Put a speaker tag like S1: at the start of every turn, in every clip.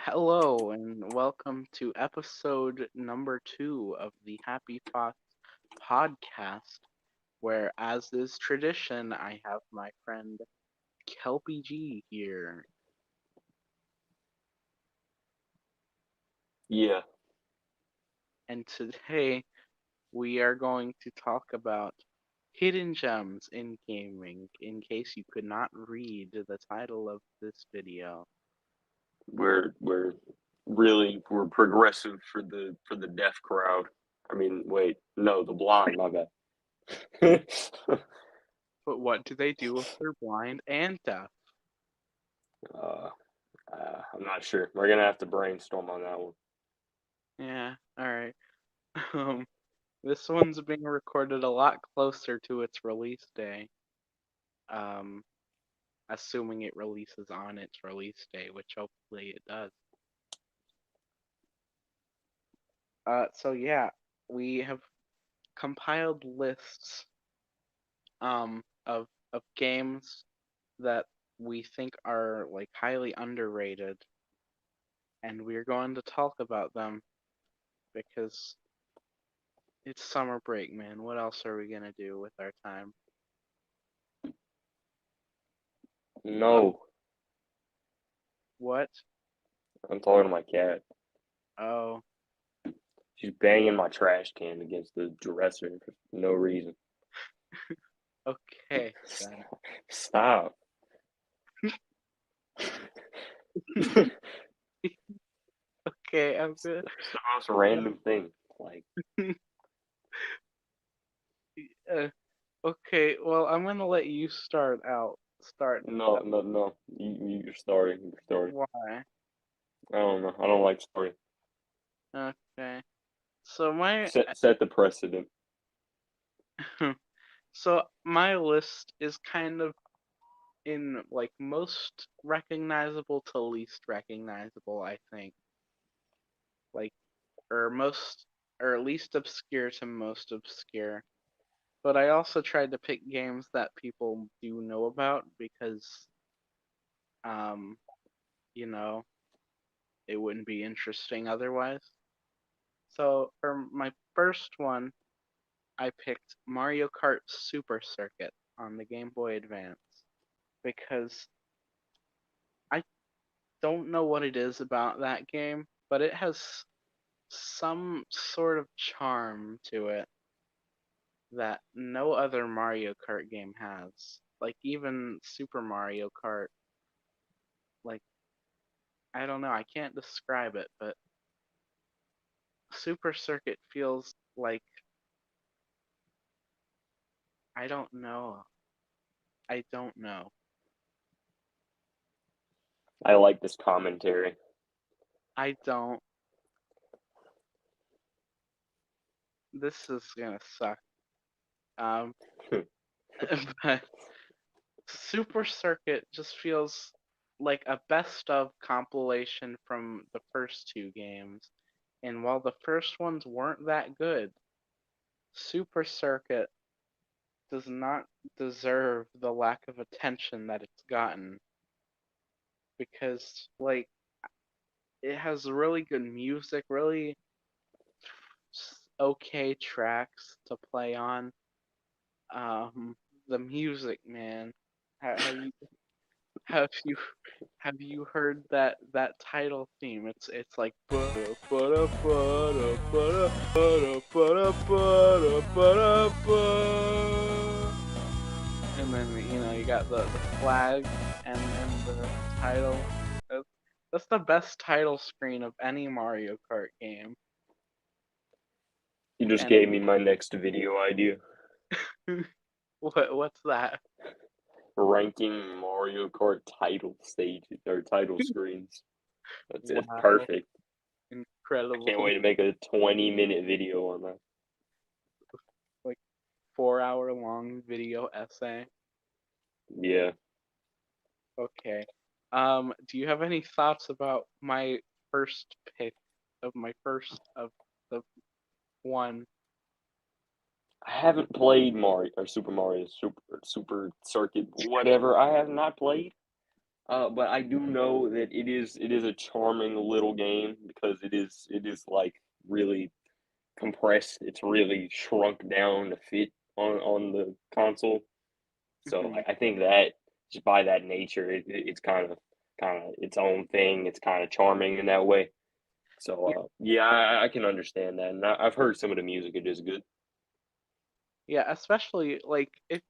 S1: Hello and welcome to episode number 2 of the HappyFox podcast, where, as is tradition, I have my friend Kelpy G here.
S2: Yeah,
S1: And today we are going to talk about hidden gems in gaming, in case you could not read the title of this video.
S2: we're progressive for the deaf crowd. I mean, wait, no, the blind. My bad.
S1: But what do they do if they're blind and deaf?
S2: uh, I'm not sure. We're gonna have to brainstorm on that one.
S1: Yeah, alright. Um, This one's being recorded a lot closer to its release day. Um, Assuming it releases on its release day, which hopefully it does. So yeah, we have compiled lists of games that we think are like highly underrated, and we're going to talk about them because it's summer break, man. What else are we gonna do with our time?
S2: No,
S1: What?
S2: I'm talking to my cat.
S1: Oh,
S2: She's banging my trash can against the dresser for no reason.
S1: okay then.
S2: Stop. It's
S1: Okay, I'm good.
S2: the most random thing. Like,
S1: Uh, okay, well, I'm gonna let you start out. Start.
S2: no, no, no. You're starting. You're starting.
S1: Why?
S2: I don't know. I don't like starting.
S1: Okay. So my
S2: Set the precedent.
S1: so my list is kind of in like most recognizable to least recognizable, I think. Like or most or least obscure to most obscure. But I also tried to pick games that people do know about because um, you know, it wouldn't be interesting otherwise. So for my first one, I picked Mario Kart Super Circuit on the Game Boy Advance because I don't know what it is about that game, but it has some sort of charm to it that no other Mario Kart game has. Like even Super Mario Kart, like I don't know, I can't describe it, but Super Circuit feels like I don't know. I don't know.
S2: I like this commentary.
S1: I don't. This is gonna suck. Um, but Super Circuit just feels like a best of compilation from the first two games. And while the first ones weren't that good, Super Circuit does not deserve the lack of attention that it's gotten because like it has really good music, really okay tracks to play on. Um, the music, man. Have you have you have you heard that title theme? It's like and then you got the flag and the title. That's, that's the best title screen of any Mario Kart game.
S2: You just
S1: And
S2: gave me my next video idea.
S1: what's that?
S2: Ranking Mario Kart title stages or title screens. It's
S1: Wow,
S2: perfect. I can't
S1: incredible!
S2: wait to make a 20-minute video on that.
S1: Like 4 hour long video essay.
S2: Yeah.
S1: Okay. Do you have any thoughts about my first pick of my first of the one?
S2: I haven't played Mario or Super Mario Super Circuit whatever. I have not played. But I do know that it is a charming little game because it is like really compressed. It's really shrunk down to fit on the console. So
S1: Hmm.
S2: I think that just by that nature, it's kind of its own thing. It's kind of charming in that way. So
S1: Yeah,
S2: yeah, I can understand that, and I've heard some of the music. It is good.
S1: yeah, especially like if,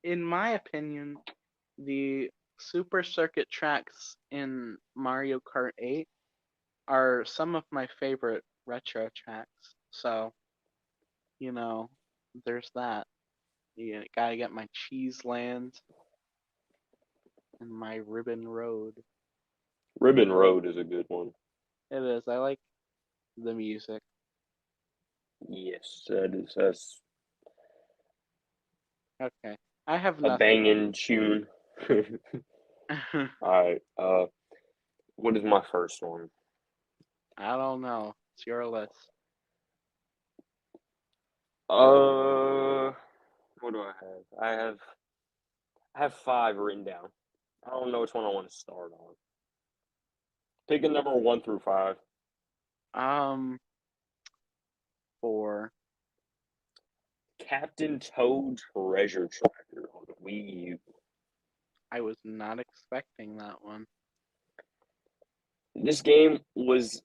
S1: in my opinion, the Super Circuit tracks in Mario Kart 8 are some of my favorite retro tracks. So, you know, there's that. You gotta get my Cheese Land and my Ribbon Road.
S2: Ribbon Road is a good one.
S1: It is. I like the music.
S2: Yes, that's
S1: Okay. I have
S2: a
S1: nothing.
S2: banging tune. All right. What is my first one?
S1: I don't know. It's your list.
S2: Uh, what do I have? I have five written down. I don't know which one I want to start on. Pick a number one through five.
S1: Um, 4.
S2: Captain Toad Treasure Tracker on the Wii U.
S1: I was not expecting that one.
S2: This game was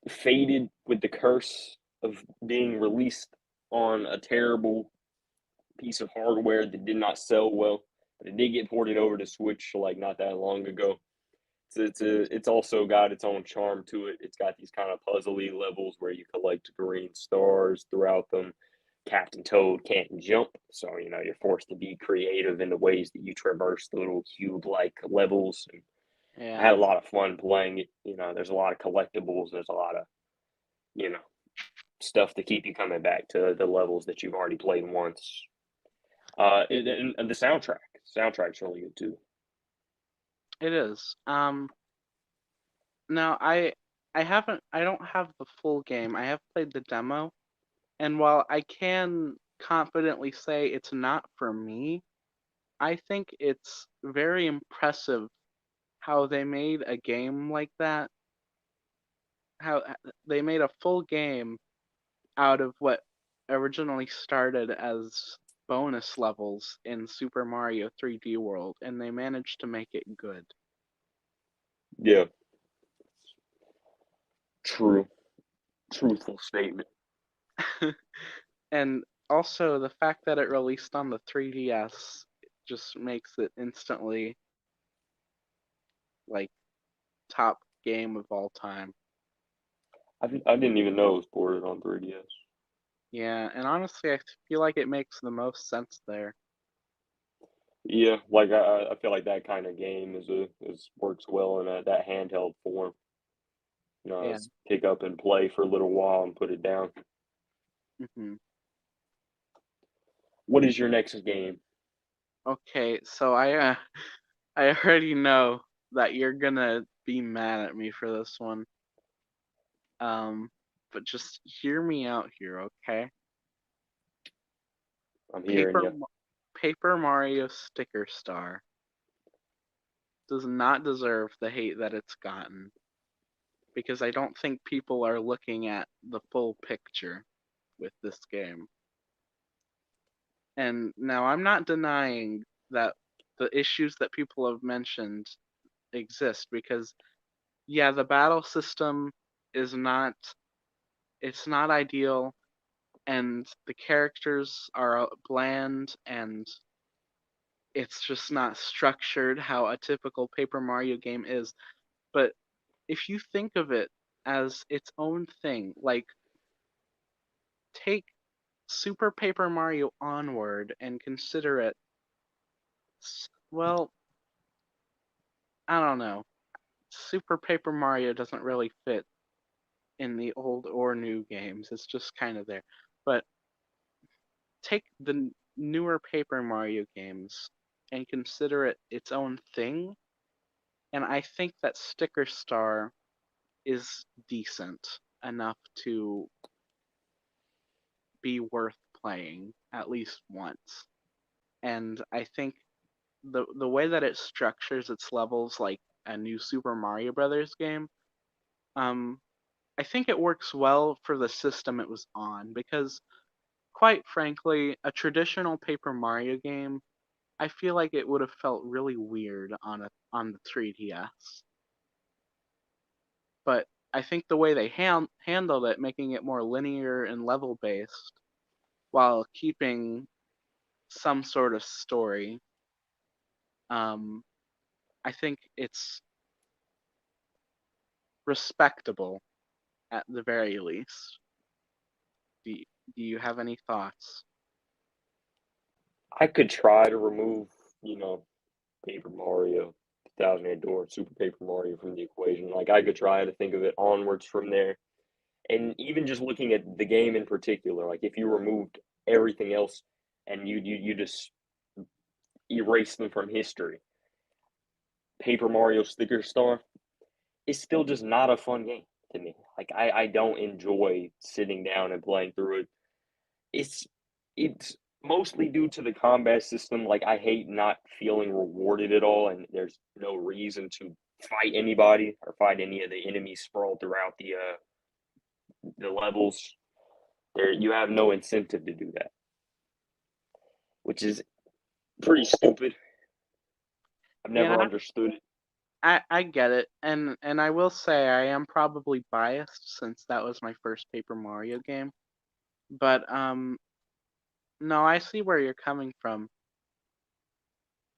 S2: fated with the curse of being released on a terrible piece of hardware that did not sell well, but it did get ported over to Switch like not that long ago. It's also got its own charm to it. It's got these kind of puzzly levels where you collect green stars throughout them. Captain Toad can't jump, so you're forced to be creative in the ways that you traverse the little cube-like levels. And I
S1: Yeah.
S2: had a lot of fun playing it. There's a lot of collectibles. There's a lot of you know stuff to keep you coming back to the levels that you've already played once.
S1: It
S2: And the soundtrack's really good too.
S1: it is. Now I don't have the full game. I have played the demo, and while I can confidently say it's not for me, I think it's very impressive how they made a game like that. How they made a full game out of what originally started as bonus levels in Super Mario 3D World, and they managed to make it good.
S2: Yeah, true, truthful statement.
S1: And also the fact that it released on the 3DS just makes it instantly like top game of all time.
S2: I didn't even know it was ported on 3DS.
S1: Yeah, and honestly, I feel like it makes the most sense there.
S2: Yeah, like I feel like that kind of game is works well in that handheld form.
S1: Yeah.
S2: Just pick up and play for a little while and put it down.
S1: Hmm.
S2: What is your next game?
S1: Okay, so I already know that you're gonna be mad at me for this one. Um, but just hear me out here, okay?
S2: I'm hearing
S1: Paper
S2: you.
S1: Paper Mario Sticker Star does not deserve the hate that it's gotten because I don't think people are looking at the full picture with this game. And now I'm not denying that the issues that people have mentioned exist because yeah, the battle system is not it's not ideal and the characters are bland and it's just not structured how a typical Paper Mario game is. But if you think of it as its own thing, like take Super Paper Mario Onward and consider it, well, I don't know. Super Paper Mario doesn't really fit in the old or new games. It's just kind of there. But take the newer Paper Mario games and consider it its own thing, and I think that Sticker Star is decent enough to be worth playing at least once. And I think the way that it structures its levels like a new Super Mario Brothers game, um, I think it works well for the system it was on because, quite frankly, a traditional Paper Mario game, I feel like it would have felt really weird on the 3DS. But I think the way they handled it, making it more linear and level based while keeping some sort of story, um, I think it's respectable at the very least. Do you, do you have any thoughts?
S2: I could try to remove, you know, Paper Mario, 2008 Door, Super Paper Mario from the equation. Like I could try to think of it onwards from there. And even just looking at the game in particular, like if you removed everything else and you just erase them from history, Paper Mario Sticker Star is still just not a fun game to me. Like I don't enjoy sitting down and playing through it. It's it's mostly due to the combat system. Like I hate not feeling rewarded at all, and there's no reason to fight anybody or fight any of the enemies sprawled throughout the levels. There, you have no incentive to do that, which is pretty stupid. I've
S1: Yeah,
S2: never understood it.
S1: I get it, and I will say I am probably biased since that was my first Paper Mario game. But no, I see where you're coming from,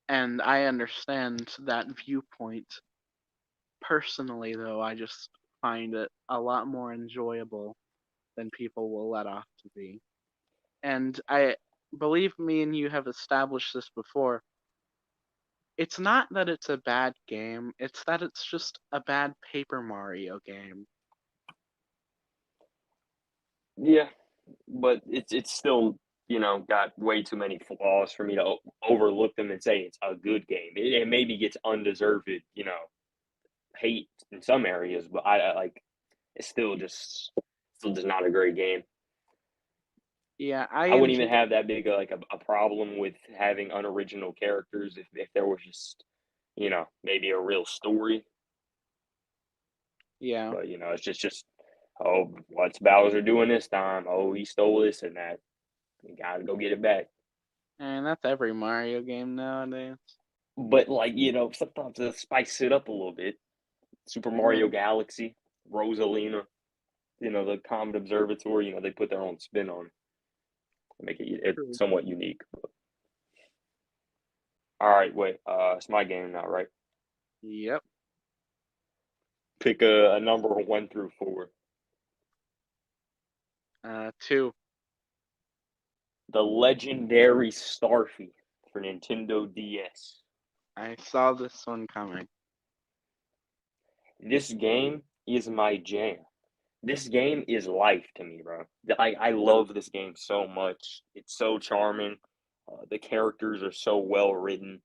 S1: and I understand that viewpoint. Personally, though, I just find it a lot more enjoyable than people will let off to be. And I believe me and you have established this before. It's not that it's a bad game, it's that it's just a bad Paper Mario game.
S2: Yeah, but it's still got way too many flaws for me to overlook them and say it's a good game. It maybe gets undeserved, hate in some areas, but I like it's still just not a great game.
S1: Yeah, I
S2: I wouldn't
S1: enjoy.
S2: even have that big a problem with having unoriginal characters if there was just maybe a real story.
S1: Yeah,
S2: But it's just oh, what's Bowser doing this time? Oh, he stole this and that. You gotta go get it back.
S1: and that's every Mario game nowadays.
S2: But like sometimes they spice it up a little bit. Super Mario
S1: Mm,
S2: Galaxy, Rosalina, the Comet Observatory. They put their own spin on it, make it
S1: true.
S2: somewhat unique. All right, wait. It's my game now, right?
S1: Yep.
S2: Pick a number 1 through 4.
S1: Two.
S2: The legendary Starfy for Nintendo DS.
S1: I saw this one coming.
S2: This game is my jam. This game is life to me, bro. I love this game so much. It's so charming. The characters are so well written.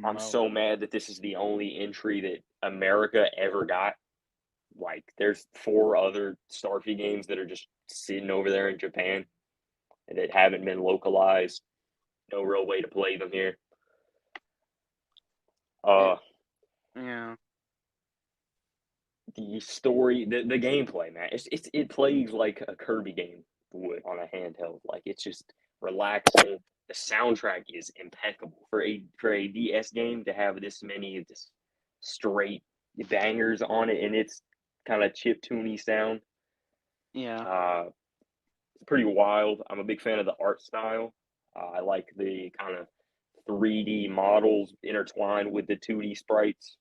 S2: I'm
S1: Mo.
S2: so mad that this is the only entry that America ever got. Like, there's 4 other Starfy games that are just sitting over there in Japan that haven't been localized. No real way to play them here.
S1: It.
S2: Uh,
S1: Yeah.
S2: the story, the gameplay, man, it plays like a Kirby game would on a handheld. Like it's just relaxing. The soundtrack is impeccable for a DS game to have this many just straight bangers on it, and it's kind of chip tuney sound.
S1: Yeah.
S2: Uh, it's pretty wild. I'm a big fan of the art style. I like the kind of 3D models intertwined with the 2D sprites.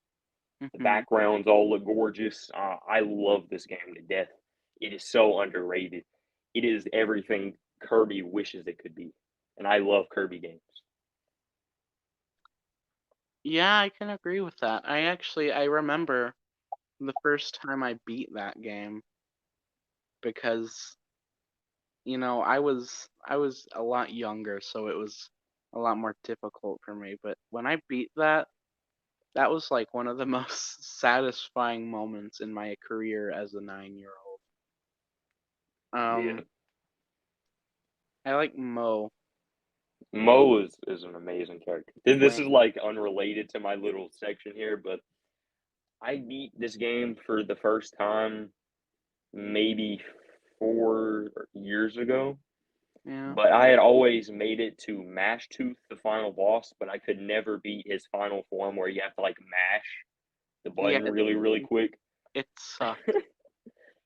S2: The
S1: Mhm.
S2: backgrounds all look gorgeous. I love this game to death. It is so underrated. It is everything Kirby wishes it could be, and I love Kirby games.
S1: Yeah, I can agree with that. I remember the first time I beat that game because I was a lot younger, so it was a lot more difficult for me. But when I beat that, that was like one of the most satisfying moments in my career as a 9-year-old.
S2: Yeah,
S1: Um, I like Mo.
S2: Mo is an amazing character. This is
S1: Wayne.
S2: like unrelated to my little section here, but I beat this game for the first time maybe 4 years ago.
S1: Yeah.
S2: But I had always made it to Mash Tooth, the final boss, but I could never beat his final form where you have to like mash the
S1: Yeah,
S2: button really, really quick.
S1: it sucked.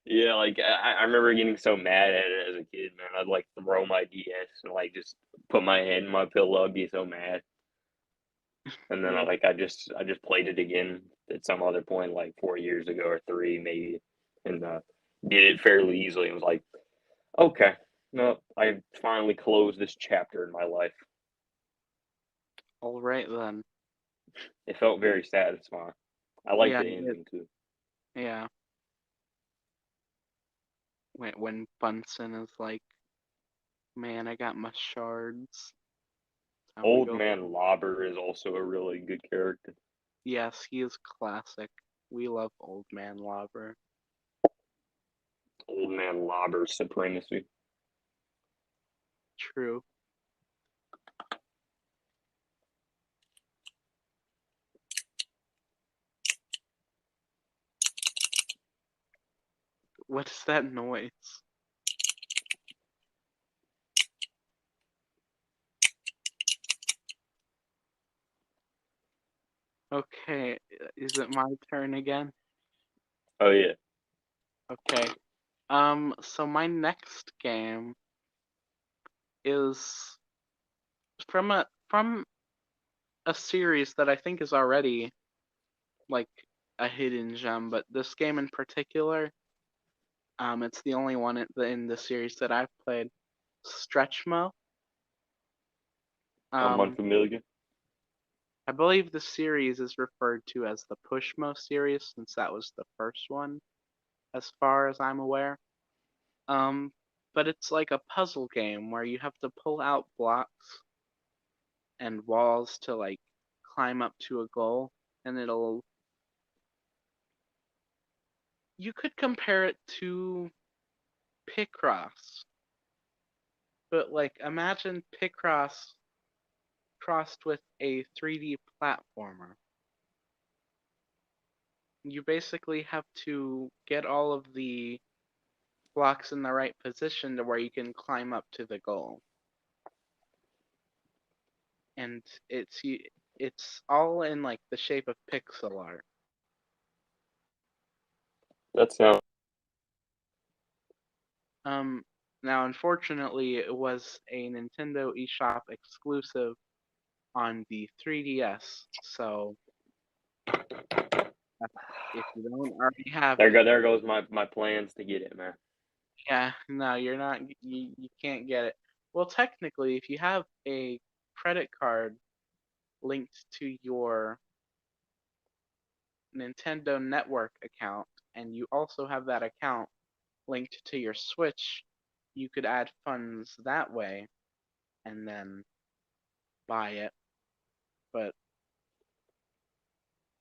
S2: Yeah, like I remember getting so mad at it as a kid, man. I'd like throw my DS and like just put my head in my pillow. I'd be so mad, and then
S1: Yeah.
S2: I just played it again at some other point, like 4 years ago or three maybe, and did it fairly easily. And was like, okay, no, I finally closed this chapter in my life.
S1: All right then.
S2: It felt very satisfying. I like
S1: Yeah,
S2: the ending too.
S1: yeah. When Bunsen is like, man, I got my shards. Time to
S2: Old
S1: go.
S2: Man Lobber is also a really good character.
S1: Yes, he is classic. We love Old Man Lobber.
S2: Old Man Lobber supremacy.
S1: True. What is that noise? Okay, is it my turn again?
S2: Oh yeah,
S1: Okay. So my next game is from a series that I think is already like a hidden gem, but this game in particular, it's the only one in the series that I've played. Stretchmo.
S2: I'm
S1: Um,
S2: unfamiliar.
S1: I believe the series is referred to as the Pushmo series since that was the first one, as far as I'm aware. Um, but it's like a puzzle game where you have to pull out blocks and walls to like climb up to a goal, and it'll. You could compare it to Picross, but like imagine Picross crossed with a 3D platformer. You basically have to get all of the blocks in the right position to where you can climb up to the goal. And it's all in like the shape of pixel art.
S2: That sounds.
S1: Um Now unfortunately it was a Nintendo eShop exclusive on the 3DS. So if you don't already have it,
S2: There goes my plans to get it, man.
S1: yeah, no, you're not. You can't get it. Well, technically, if you have a credit card linked to your Nintendo Network account, and you also have that account linked to your Switch, you could add funds that way and then buy it. But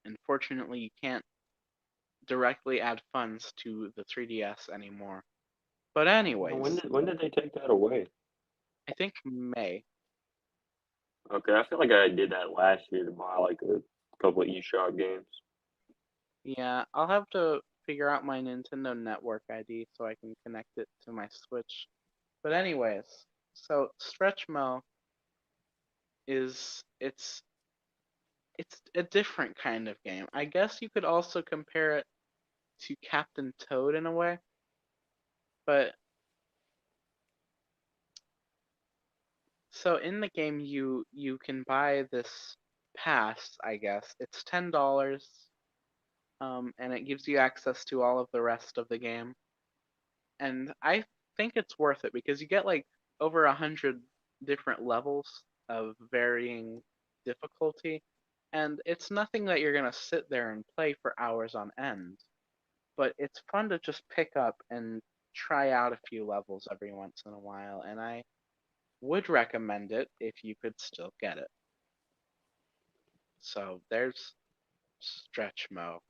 S1: unfortunately, you can't directly add funds to the 3DS anymore. But anyways,
S2: When did they take that away?
S1: I think May.
S2: Okay, I feel like I did that last year to buy like a couple of eShop games.
S1: Yeah, I'll have to figure out my Nintendo Network ID so I can connect it to my Switch. But anyways, so Stretchmo is it's a different kind of game. I guess you could also compare it to Captain Toad in a way, but so in the game you can buy this pass, I guess. It's $10, and it gives you access to all of the rest of the game. And I think it's worth it because you get like over 100 different levels of varying difficulty, and it's nothing that you're gonna sit there and play for hours on end. But it's fun to just pick up and try out a few levels every once in a while, and I would recommend it if you could still get it. So there's Stretch Mo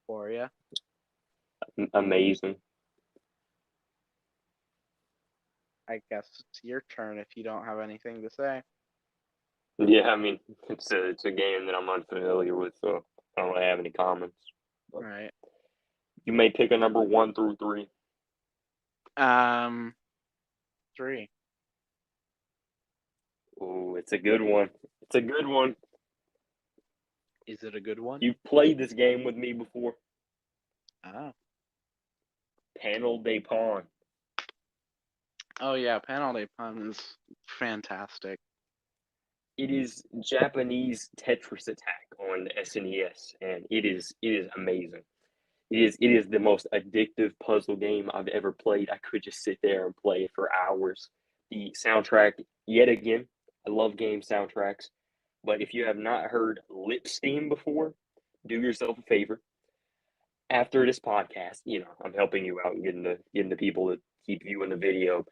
S1: for you.
S2: Amazing.
S1: I guess it's your turn if you don't have anything to say.
S2: Yeah, I mean, it's a game that I'm unfamiliar with, so I don't really have any comments. But
S1: Right.
S2: you may pick a number 1 through 3.
S1: Um, 3.
S2: Ooh, it's a good one. It's a good one.
S1: Is it a good one?
S2: You've played this game with me before.
S1: Oh.
S2: Panel de Pawn.
S1: Oh yeah, Panel de Pun is fantastic.
S2: It is Japanese Tetris Attack on the SNES, and it is amazing. It is the most addictive puzzle game I've ever played. I could just sit there and play it for hours. The soundtrack, yet again, I love game soundtracks. But if you have not heard Lip Steam before, do yourself a favor. After this podcast, I'm helping you out and getting the people to keep viewing the video.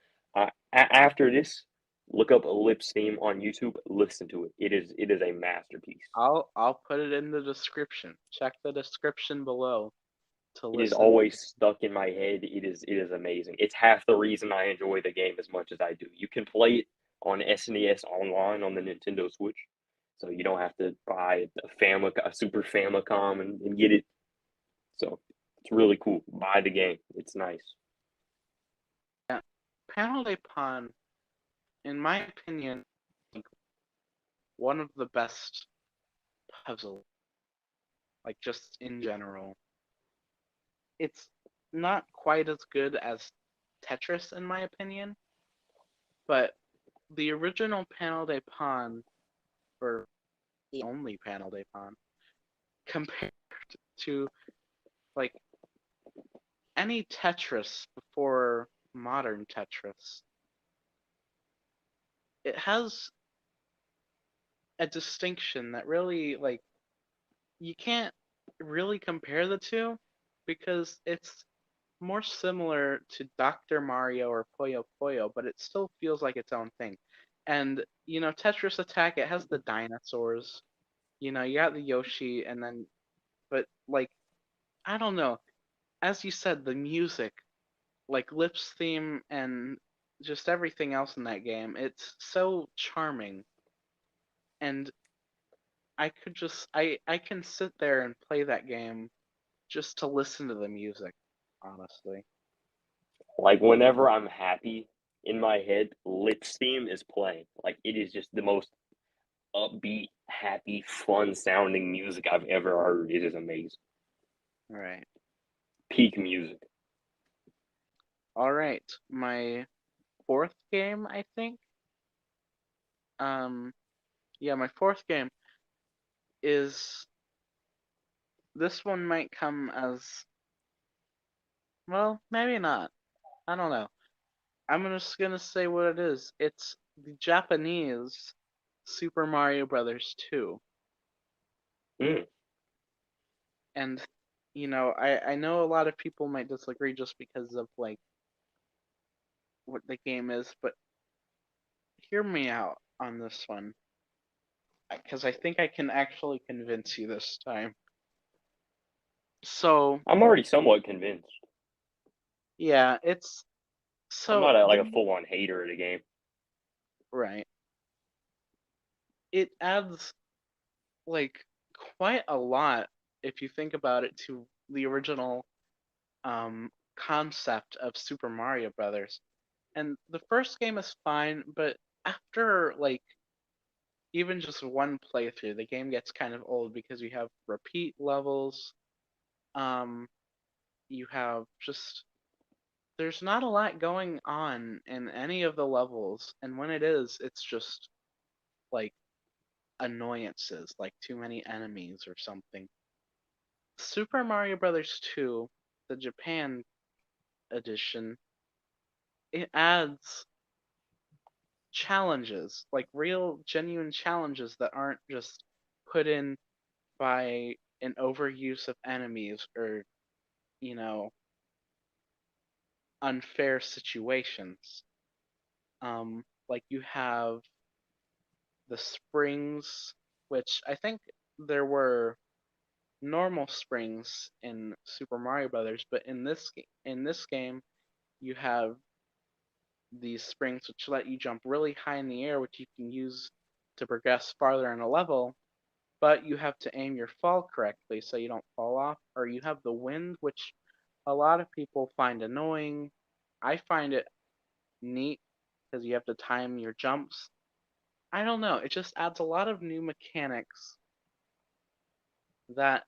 S2: After this, look up Lip Steam on YouTube. Listen to it. It is a masterpiece.
S1: I'll put it in the description. Check the description below to
S2: It is
S1: listen.
S2: always stuck in my head. It is amazing. It's half the reason I enjoy the game as much as I do. You can play it on SNES online on the Nintendo Switch, so you don't have to buy a Super Famicom and get it. So it's really cool. Buy the game. It's nice.
S1: Yeah, Panel de Pon, in my opinion, like one of the best puzzles, like just in general. It's not quite as good as Tetris in my opinion, but the original Panel de Pon, or the only Panel de Pon, compared to like any Tetris before modern Tetris, it has a distinction that really like you can't really compare the two because it's more similar to Dr. Mario or Puyo Puyo, but it still feels like its own thing. And Tetris Attack, it has the dinosaurs. You got the Yoshi, and then, but like, I don't know. As you said, the music, like Lip's theme and just everything else in that game, it's so charming. And I can sit there and play that game just to listen to the music, honestly.
S2: Like whenever I'm happy in my head, Lip Steam is playing. Like it is just the most upbeat, happy, fun sounding music I've ever heard. It is amazing.
S1: Right.
S2: Peak music.
S1: All right. My fourth game, I think. Um, yeah, my fourth game is this one might come as well, maybe not. I don't know. I'm just gonna say what it is. It's the Japanese Super Mario Brothers 2.
S2: Mm.
S1: And I know a lot of people might disagree just because of like what the game is, but hear me out on this one because I think I can actually convince you this time. So,
S2: I'm already somewhat convinced.
S1: yeah, it's
S2: I'm
S1: so
S2: not like a
S1: the
S2: full on hater of the game.
S1: right. It adds like quite a lot if you think about it to the original concept of Super Mario Brothers. And the first game is fine, but after like even just one playthrough, the game gets kind of old because you have repeat levels. Um, you have just there's not a lot going on in any of the levels, and when it is, it's just like annoyances, like too many enemies or something. Super Mario Brothers 2, the Japan edition, it adds challenges, like real genuine challenges that aren't just put in by an overuse of enemies or, you know, unfair situations. Like you have the springs, which I think there were normal springs in Super Mario Brothers, but in this game you have these springs which let you jump really high in the air, which you can use to progress farther in a level, but you have to aim your fall correctly so you don't fall off, or you have the wind, which a lot of people find annoying. I find it neat because you have to time your jumps. I don't know, it just adds a lot of new mechanics that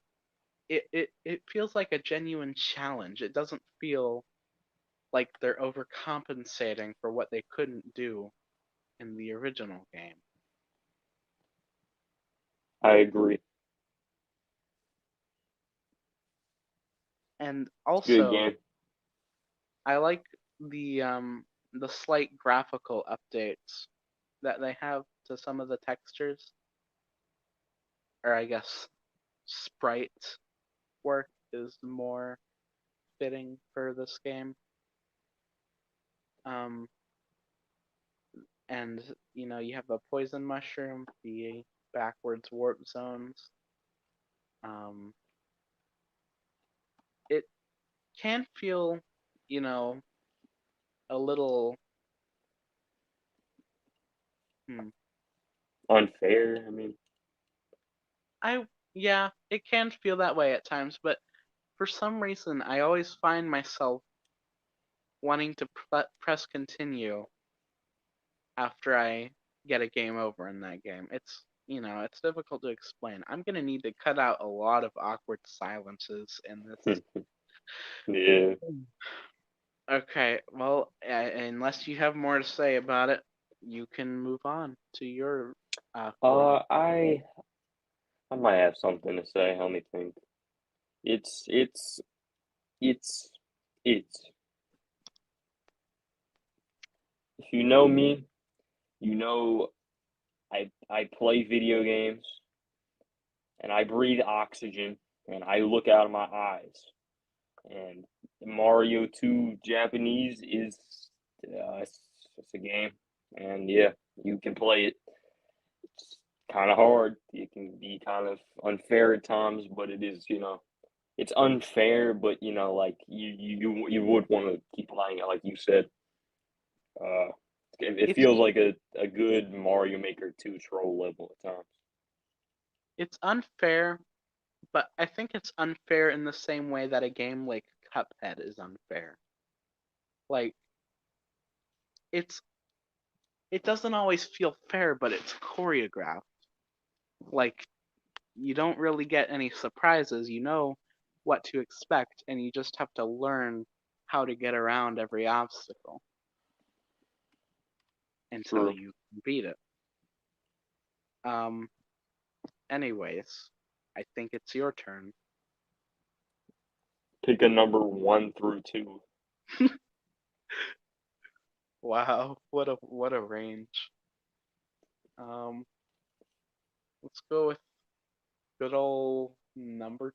S1: it feels like a genuine challenge. It doesn't feel like they're overcompensating for what they couldn't do in the original game.
S2: I agree.
S1: And
S2: It's a good
S1: also,
S2: game.
S1: I like the slight graphical updates that they have to some of the textures, or I guess sprite work is more fitting for this game. Um, and you have the poison mushroom, the backwards warp zones. Um, it can feel, you know, a little. Hmm,
S2: Unfair. I mean,
S1: I yeah, it can feel that way at times, but for some reason, I always find myself wanting to press continue after I get a game over in that game. It's difficult to explain. I'm gonna need to cut out a lot of awkward silences in this.
S2: yeah.
S1: Okay, well, unless you have more to say about it, you can move on to your core.
S2: Uh, I I might have something to say. Let me think. It's it's it's it's. If you know me, you know I play video games and I breathe oxygen and I look out of my eyes. And Mario 2 Japanese is it's a game, and yeah, you can play it. It's kind of hard. It can be kind of unfair at times, but it is, it's unfair, but like you would want to keep playing it, like you said. Uh, it
S1: It's
S2: feels like a good Mario Maker 2 troll level at times.
S1: it's unfair, but I think it's unfair in the same way that a game like Cuphead is unfair. Like it's it doesn't always feel fair, but it's choreographed. Like you don't really get any surprises. You know what to expect, and you just have to learn how to get around every obstacle until
S2: True.
S1: you beat it. Um, anyways, I think it's your turn.
S2: Pick a number 1 through 2.
S1: Wow, what a range. Um, let's go with good old number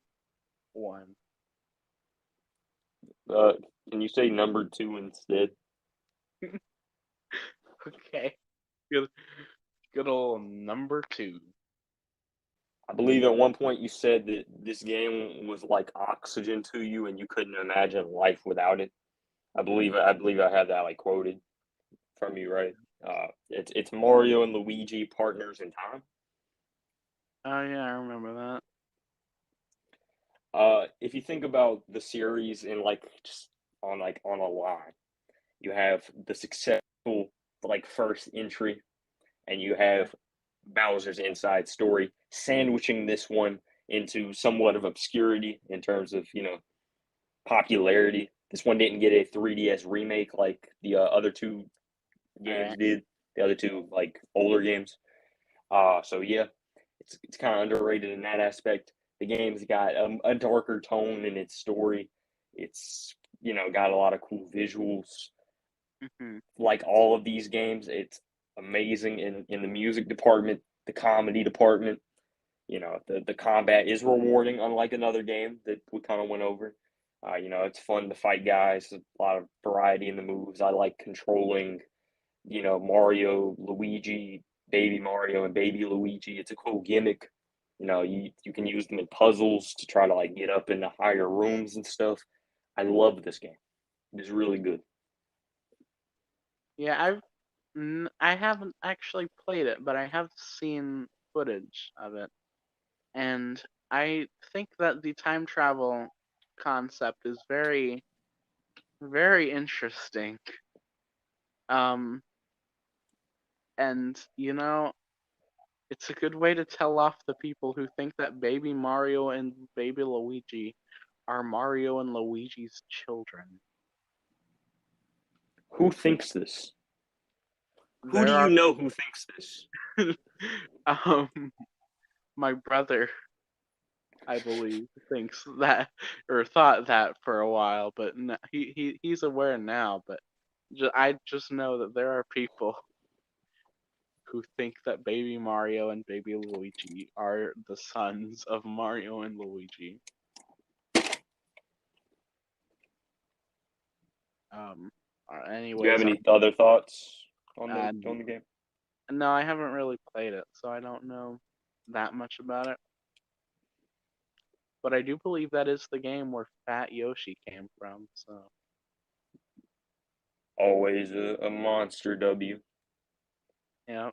S1: one.
S2: Uh, can you say number 2 instead?
S1: Okay, good good old number two.
S2: I believe at one point you said that this game was like oxygen to you, and you couldn't imagine life without it. I believe I had that like quoted from you, right? It's Mario and Luigi partners in time.
S1: Oh yeah, I remember that.
S2: If you think about the series in like just on a line, you have the successful like first entry, and you
S1: Yeah.
S2: have Bowser's Inside Story, sandwiching this one into somewhat of obscurity in terms of popularity. This one didn't get a 3DS remake like the other two
S1: All
S2: games
S1: right.
S2: did. The other two like older games. So yeah, it's kind of underrated in that aspect. The game's got a darker tone in its story. It's got a lot of cool visuals.
S1: Mhm.
S2: Like all of these games, it's amazing in the music department, the comedy department. The combat is rewarding, unlike another game that we kind of went over. It's fun to fight guys. A lot of variety in the moves. I like controlling, Mario, Luigi, Baby Mario, and Baby Luigi. It's a cool gimmick. You can use them in puzzles to try to like get up into higher rooms and stuff. I love this game. It is really good.
S1: Yeah, I haven't actually played it, but I have seen footage of it, and I think that the time travel concept is very, very interesting. Um, and it's a good way to tell off the people who think that baby Mario and baby Luigi are Mario and Luigi's children.
S2: Who thinks this? Who do
S1: There
S2: you
S1: are
S2: know who thinks this?
S1: um my brother, I believe, thinks that or thought that for a while, but he's aware now. But I just know that there are people who think that baby Mario and baby Luigi are the sons of Mario and Luigi. Um.
S2: Do you have
S1: Anyways,
S2: any other thoughts
S1: uh,
S2: on the game?
S1: no, I haven't really played it, so I don't know that much about it. But I do believe that is the game where Fat Yoshi came from. So
S2: Always a monster W.
S1: yeah.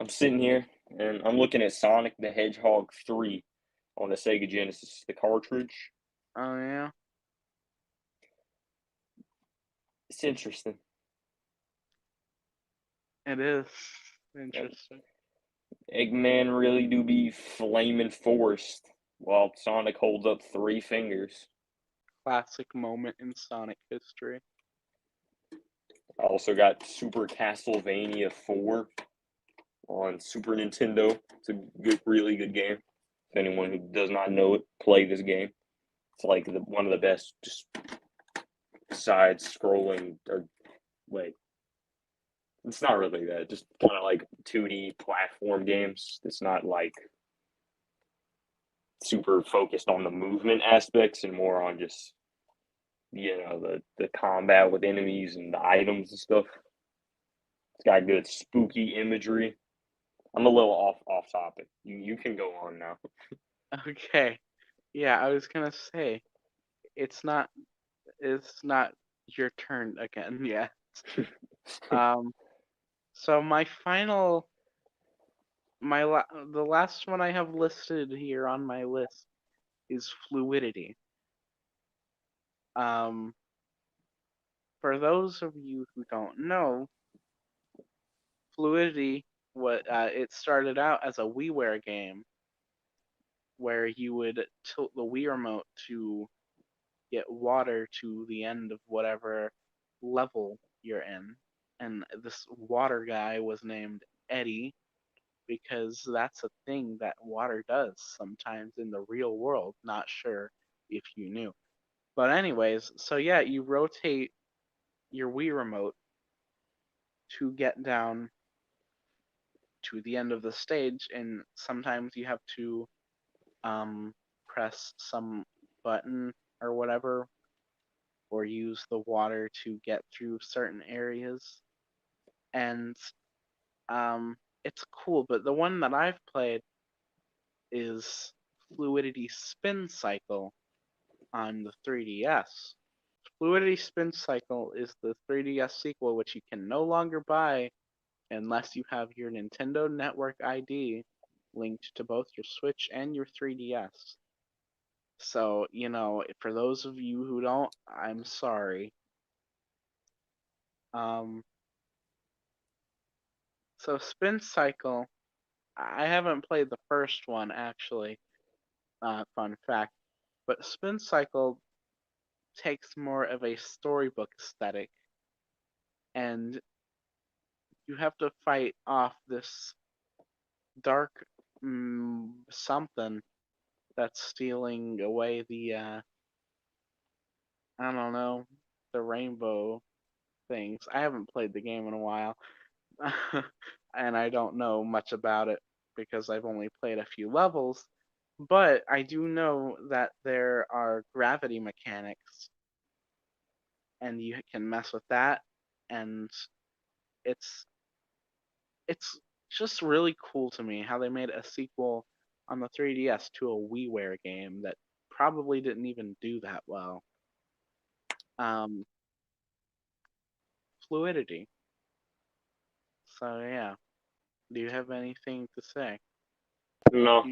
S2: I'm sitting here and I'm looking at Sonic the Hedgehog 3 on the Sega Genesis, the cartridge.
S1: Oh yeah,
S2: It's interesting.
S1: it is
S2: And
S1: interesting.
S2: Eggman really do be flaming forced while Sonic holds up three fingers.
S1: Classic moment in Sonic history.
S2: I also got Super Castlevania 4 on Super Nintendo. It's a really good game. If anyone who does not know it, play this game. It's like one of the best just side scrolling or wait, it's not really that. Just kind of like 2D platform games. It's not like super focused on the movement aspects and more on just the combat with enemies and the items and stuff. It's got good spooky imagery. I'm a little off topic. You can go on now.
S1: Okay, yeah, I was gonna say it's not it's not your turn again yet. Um, so the last one I have listed here on my list is fluidity. Um, for those of you who don't know, fluidity what it started out as a WiiWare game where you would tilt the Wii remote to get water to the end of whatever level you're in. And this water guy was named Eddie because that's a thing that water does sometimes in the real world. Not sure if you knew. But, anyways, so yeah, you rotate your Wii remote to get down to the end of the stage, and sometimes you have to um, press some button or whatever, or use the water to get through certain areas. And it's cool, but the one that I've played is Fluidity Spin Cycle on the 3DS. Fluidity Spin Cycle is the 3DS sequel, which you can no longer buy unless you have your Nintendo Network ID linked to both your Switch and your 3DS. So, for those of you who don't, I'm sorry. Um, so Spin Cycle, I haven't played the first one actually, fun fact, but Spin Cycle takes more of a storybook aesthetic, and you have to fight off this dark something that's stealing away the I don't know, the rainbow things. I haven't played the game in a while, and I don't know much about it because I've only played a few levels. But I do know that there are gravity mechanics, and you can mess with that, and it's it's just really cool to me how they made a sequel on the 3DS to a WiiWare game that probably didn't even do that well. Um, fluidity. So yeah, do you have anything to say?
S2: No,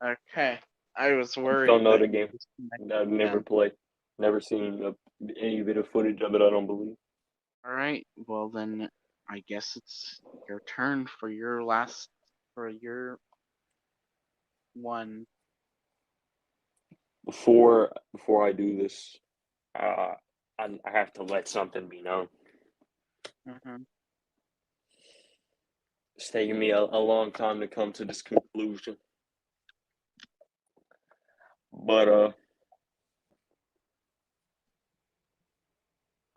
S1: Okay, I was
S2: don't
S1: worried
S2: know
S1: that
S2: the
S1: you
S2: game.
S1: disconnected
S2: I've never
S1: again.
S2: played. Never seen any bit of footage of it. I don't believe.
S1: All right, well then, I guess it's your turn for your last for your one.
S2: Before I do this, uh, I have to let something be known.
S1: Mm-hmm.
S2: It's taken me a long time to come to this conclusion, but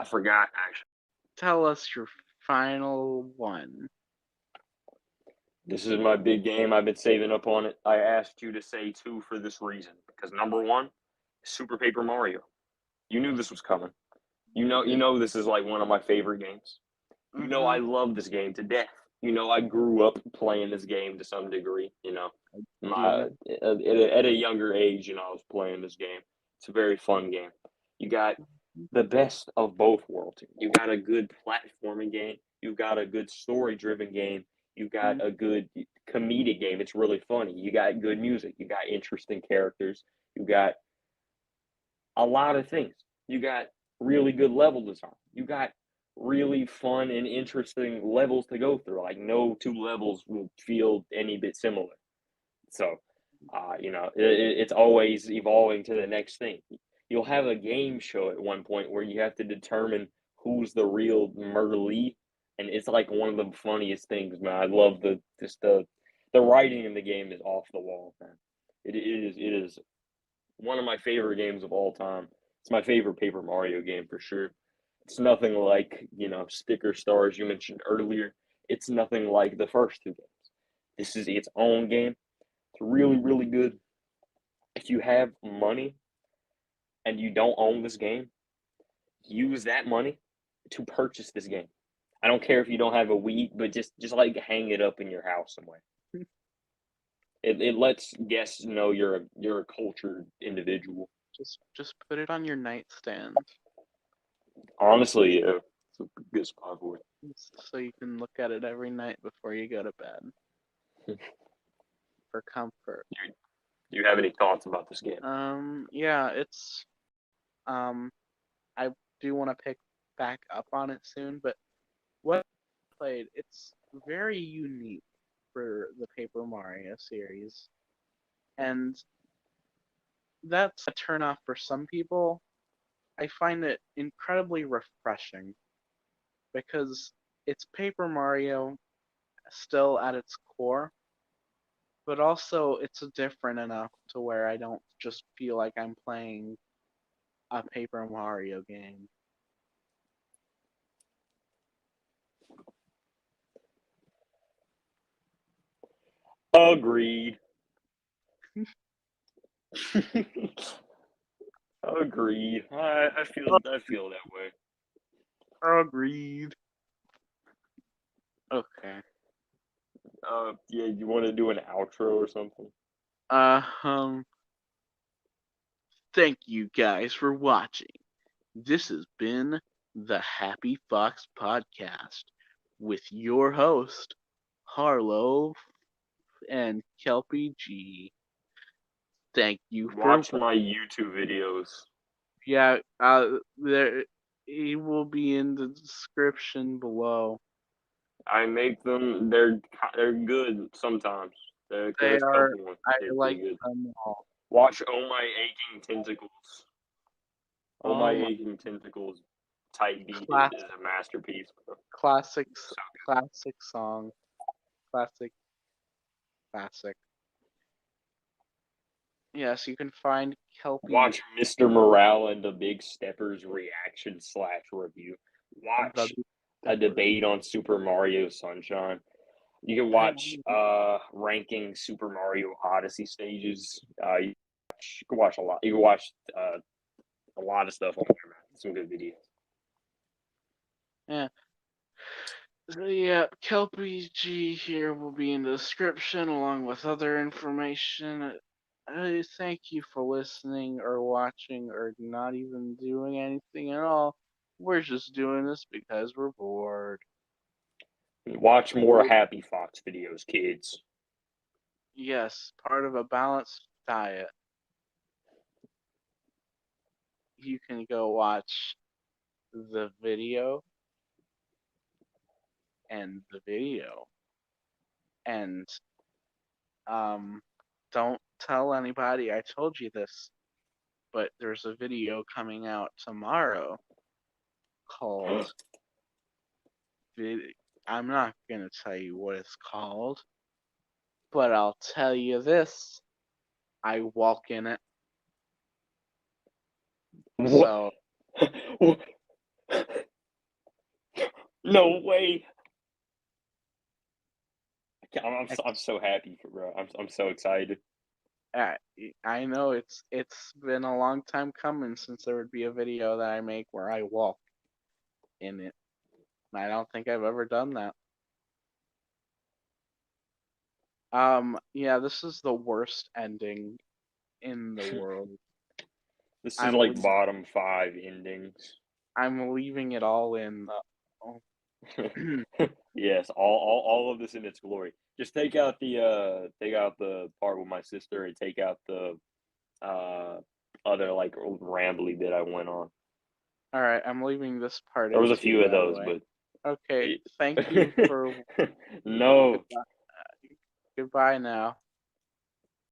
S2: I forgot actually.
S1: Tell us your final one.
S2: This is my big game. I've been saving up on it. I asked you to say two for this reason because number one, Super Paper Mario. You knew this was coming. You know this is like one of my favorite games. You know
S1: Mm-hmm.
S2: I love this game to death. You know I grew up playing this game to some degree.
S1: Do
S2: My
S1: know?
S2: at a younger age, I was playing this game. It's a very fun game. You got the best of both worlds. You got a good platforming game. You've got a good story-driven game. You've
S1: Mm-hmm.
S2: got a good comedic game. It's really funny. You got good music. You got interesting characters. You got a lot of things. You got really good level design. You got really fun and interesting levels to go through. Like no two levels will feel any bit similar. So, it's always evolving to the next thing. You'll have a game show at one point where you have to determine who's the real Merlee, and it's like one of the funniest things, man. I love the writing in the game is off the wall, man. It is one of my favorite games of all time. It's my favorite Paper Mario game for sure. It's nothing like, Sticker Stars you mentioned earlier. It's nothing like the first two games. This is its own game. It's really, really good. If you have money and you don't own this game, use that money to purchase this game. I don't care if you don't have a Wii, but just like hang it up in your house somewhere. It lets guests know you're a cultured individual.
S1: Just put it on your nightstand
S2: Honestly, yeah, it's a good spot for it.
S1: so you can look at it every night before you go to bed for comfort.
S2: Do you have any thoughts about this game?
S1: Yeah, it's um, I do want to pick back up on it soon, but what I played, it's very unique for the Paper Mario series, and that's a turnoff for some people. I find it incredibly refreshing because it's Paper Mario still at its core, but also it's different enough to where I don't just feel like I'm playing a Paper Mario game.
S2: Agreed. Agreed. I feel that way.
S1: Agreed. Okay.
S2: Yeah, you want to do an outro or something?
S1: Uh, um, Thank you guys for watching. This has been the Happy Fox Podcast with your host, Harlow and Kelpy G. Thank you for
S2: Watch my YouTube videos.
S1: yeah. There it will be in the description below.
S2: I make them. They're good sometimes.
S1: They
S2: There's a
S1: are.
S2: couple ones.
S1: I
S2: They're
S1: like
S2: pretty good.
S1: them all.
S2: Watch Oh My Aching Tentacles. Oh My
S1: Oh my
S2: Aching Tentacles. Type beat is
S1: classic,
S2: a masterpiece. Bro.
S1: classics,
S2: So
S1: classic song, classic, classic. Yes, you can find Kelpy
S2: watch Mr. Morale and the Big Steppers reaction / review.
S1: the
S2: Watch a
S1: Stepper.
S2: debate on Super Mario Sunshine. You can
S1: I
S2: watch ranking Super Mario Odyssey stages. You can watch a lot. You can watch a lot of stuff on there, man. Some good videos.
S1: yeah. So yeah, Kelpy G here will be in the description along with other information. I thank you for listening or watching or not even doing anything at all. We're just doing this because we're bored.
S2: Watch more HappyFox videos, kids.
S1: Yes, part of a balanced diet. You can go watch the video and the video and don't tell anybody I told you this, but there's a video coming out tomorrow called I'm not gonna tell you what it's called, but I'll tell you this: I walk in it.
S2: What?
S1: So
S2: No way. I'm so happy for bro. I'm so excited.
S1: I I know it's been a long time coming since there would be a video that I make where I walk in it. I don't think I've ever done that. Yeah, this is the worst ending in the world.
S2: This is
S1: I'm
S2: like
S1: leaving,
S2: bottom 5 endings.
S1: I'm leaving it all in. Oh.
S2: Yes, all of this in its glory. Just take out the part with my sister and take out the uh other like rambly bit I went on.
S1: All right, I'm leaving this part
S2: There was
S1: in
S2: a
S1: too,
S2: few of
S1: by the
S2: those,
S1: way.
S2: but
S1: Okay, thank you
S2: it,
S1: for
S2: no.
S1: goodbye. Goodbye now.